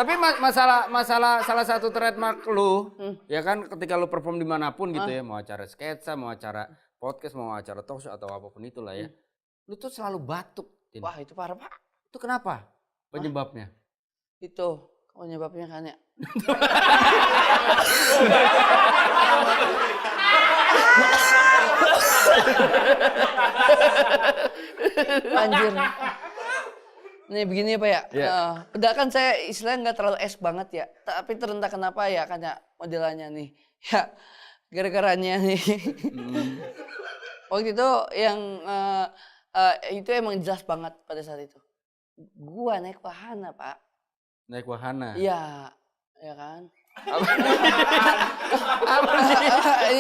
Tapi masalah salah satu trademark lu, ya kan ketika lu perform dimanapun gitu ya, mau acara sketsa, mau acara podcast, mau acara talk show atau apapun itulah ya, lu tuh selalu batuk. Tin. Wah itu parah Pak. Itu kenapa? Penyebabnya? Itu penyebabnya kan ya. Anjir. Nih begini ya Pak ya. Padahal kan saya istilahnya nggak terlalu es banget ya. Tapi entah kenapa ya kan ya modelannya nih. Ya gara-garanya nih. Waktu itu yang itu emang jelas banget pada saat itu. Gua naik wahana Pak. Naik wahana? Iya. Ya kan. Apa sih?